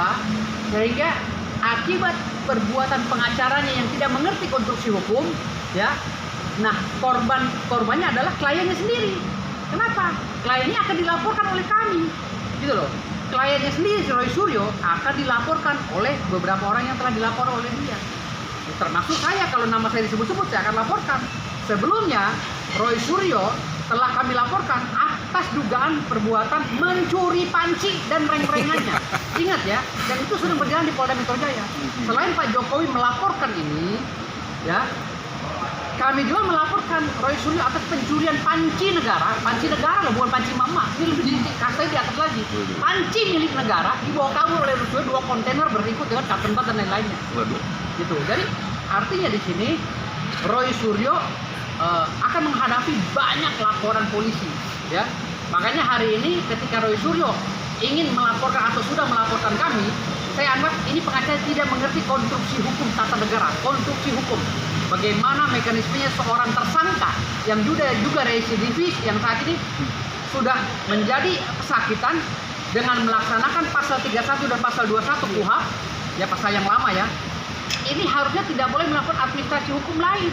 apa? Sehingga akibat perbuatan pengacaranya yang tidak mengerti konstruksi hukum, ya. Nah, korbannya adalah kliennya sendiri. Kenapa? Kliennya akan dilaporkan oleh kami, gitu loh. Kliennya sendiri, Roy Suryo, akan dilaporkan oleh beberapa orang yang telah dilapor oleh dia. Termasuk saya, kalau nama saya disebut-sebut, saya akan laporkan. Sebelumnya, Roy Suryo telah kami laporkan atas dugaan perbuatan mencuri panci dan reng-rengannya. Ingat ya, dan itu sudah berjalan di Polda Metro Jaya. Selain Pak Jokowi melaporkan ini, ya, kami juga melaporkan Roy Suryo atas pencurian panci negara loh, bukan panci mama. Ini lebih kasih di atas lagi. Panci milik negara dibawa kabur oleh Roy Suryo, 2 kontainer berikut dengan karton dan lain-lainnya. Gitu. Jadi artinya di sini Roy Suryo akan menghadapi banyak laporan polisi, ya. Makanya hari ini ketika Roy Suryo ingin melaporkan atau sudah melaporkan kami, saya anggap ini pengacara tidak mengerti konstruksi hukum tata negara, konstruksi hukum. Bagaimana mekanismenya seorang tersangka yang juga residivis yang saat ini sudah menjadi pesakitan dengan melaksanakan pasal 31 dan pasal 21 KUHP, ya pasal yang lama ya. Ini harusnya tidak boleh melakukan administrasi hukum lain,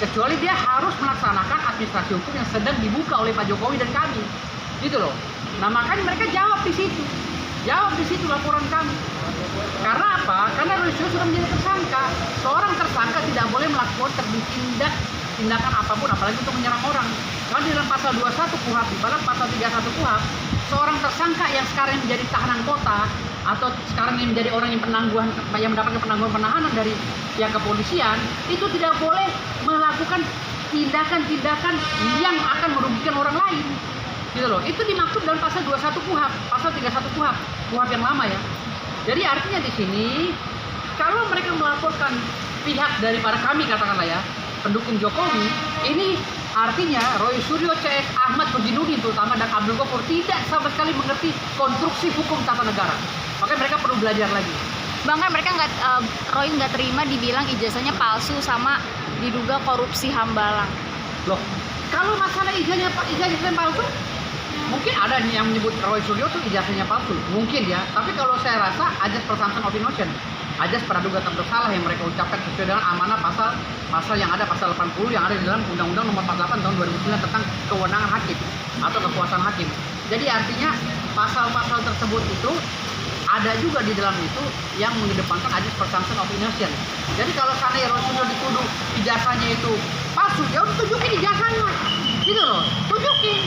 kecuali dia harus melaksanakan administrasi hukum yang sedang dibuka oleh Pak Jokowi dan kami, gitu loh. Nah makanya mereka jawab di situ laporan kami. Karena apa? Karena Roy Suryo sudah menjadi tersangka. Seorang tersangka tidak boleh melakukan tindakan apapun, apalagi untuk menyerang orang. Karena di dalam pasal 21 KUHP, di dalam pasal 31 KUHP, seorang tersangka yang sekarang menjadi tahanan kota atau sekarang ini menjadi orang yang mendapatkan penangguhan penahanan dari pihak kepolisian, itu tidak boleh melakukan tindakan-tindakan yang akan merugikan orang lain, gitu loh. Itu dimaksud dalam pasal 21 KUHP, pasal 31 KUHP yang lama ya. Jadi artinya di sini kalau mereka melaporkan pihak daripada kami, katakanlah ya, pendukung Jokowi, ini artinya Roy Suryo, CS Ahmad Burhanuddin terutama dan Abdul Ghaffur tidak sama sekali mengerti konstruksi hukum tata negara. Makanya mereka perlu belajar lagi. Bang, kan mereka Roy nggak terima dibilang ijazahnya palsu sama diduga korupsi Hambalang. Loh, kalau masalah ijazahnya palsu, mungkin ada yang menyebut Roy Suryo tuh ijazahnya palsu, mungkin ya. Tapi kalau saya rasa ajas presumption of innocence, ajas praduga tak bersalah yang mereka ucapkan sesuai dengan amanah pasal yang ada, pasal 80 yang ada di dalam Undang-Undang Nomor 48 tahun 2009 tentang kewenangan hakim atau kekuasaan hakim. Jadi artinya pasal-pasal tersebut itu ada juga di dalam itu yang mengedepankan ajas presumption of innocence. Jadi kalau seandainya Roy Suryo dituduh ijazahnya itu palsu, ya udah tunjukin ijazahnya, gitu loh, tunjukin,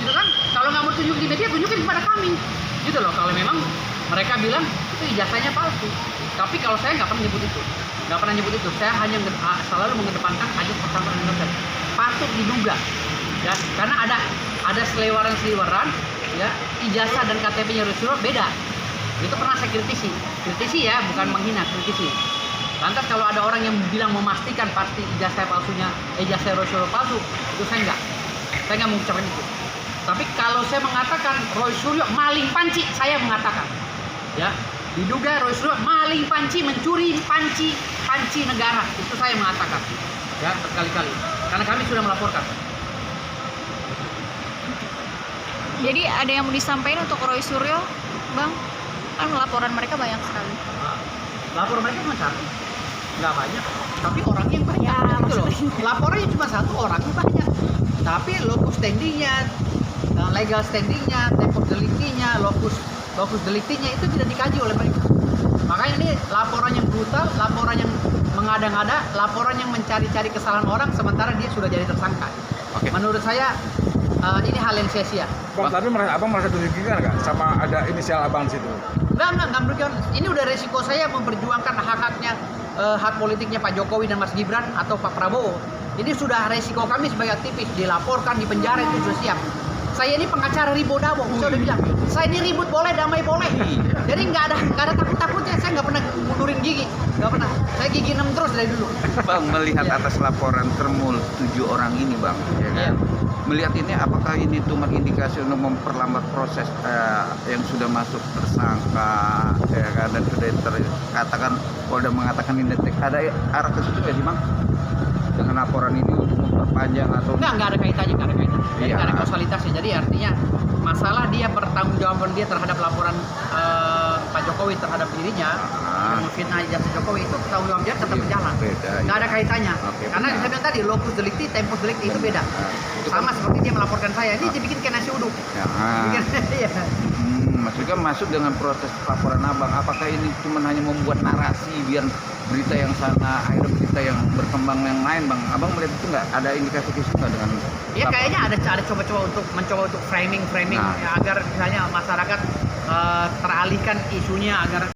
gitu kan? Kalau nggak mau tunjuk di media, tunjukin kepada kami, gitu loh. Kalau memang mereka bilang itu ijazahnya palsu, tapi kalau saya nggak pernah nyebut itu, saya hanya selalu mengedepankan ajas presumption of innocence. Patut diduga, ya, karena ada seliweran, ya, ijazah dan KTP-nya Roy Suryo beda. Itu pernah saya kritisi ya, bukan menghina, kritisi. Lantas kalau ada orang yang bilang memastikan pasti ijazah Roy Suryo palsu, itu saya nggak mengucapkan itu. Tapi kalau saya mengatakan Roy Suryo maling panci, saya mengatakan, ya, diduga Roy Suryo maling panci, mencuri panci negara, itu saya mengatakan, ya, berkali-kali. Karena kami sudah melaporkan. Jadi ada yang mau disampaikan untuk Roy Suryo, Bang? Kan laporan mereka banyak sekali. Laporan mereka cuma satu, nggak banyak, tapi orangnya yang banyak, ya, gitu loh. Laporannya cuma satu, orangnya banyak, tapi locus standingnya, legal standingnya, tempus delictinya, locus delictinya itu tidak dikaji oleh mereka. Makanya ini laporan yang brutal, laporan yang mengada-ngada, laporan yang mencari-cari kesalahan orang sementara dia sudah jadi tersangka. Oke. Menurut saya ini hal yang sia-sia. Bang, tapi abang merasa dirugikan nggak sama ada inisial abang di situ? Enggak merugikan. Ini udah resiko saya memperjuangkan hak politiknya Pak Jokowi dan Mas Gibran atau Pak Prabowo. Ini sudah resiko kami sebagai aktivis, dilaporkan, dipenjara, itu sudah siap. Saya ini pengacara Ribo Dabo, saya udah bilang, saya ini ribut boleh, damai boleh. Jadi nggak ada takut-takutnya, saya nggak pernah mundurin gigi, nggak pernah. Saya gigi 6 terus dari dulu. Bang, melihat atas laporan termul 7 orang ini, Bang, ya kan? Melihat ini, apakah ini cuma indikasi untuk memperlambat proses yang sudah masuk tersangka, ya kan, dan sudah terkatakan, Polda mengatakan ini ada arah ke situ ya sih, Bang? Dengan laporan ini untuk memperpanjang atau nggak ada kaitannya. Jadi Iya. nggak ada kausalitasnya. Jadi artinya masalah dia pertanggungjawaban dia terhadap laporan Pak Jokowi terhadap dirinya, Ah. yang memfitnah ijazah Jokowi itu tanggung jawab dia tetap berjalan. Beda, Nggak ada iya. kaitannya. Oke, Karena benar. saya bilang tadi locus delicti, tempus delicti itu beda. Itu Sama kan- seperti dia melaporkan saya, ini dibikin kayak nasi uduk. Ya. Bikin, iya. Maksudnya masuk dengan proses laporan abang, apakah ini cuma hanya membuat narasi biar berita yang sana, akhirnya berita yang berkembang yang lain, bang? Abang melihat itu nggak? Ada indikasi itu nggak dengan? Ya laporan? kayaknya ada coba-coba untuk mencoba untuk framing Nah. ya, agar misalnya masyarakat teralihkan isunya agar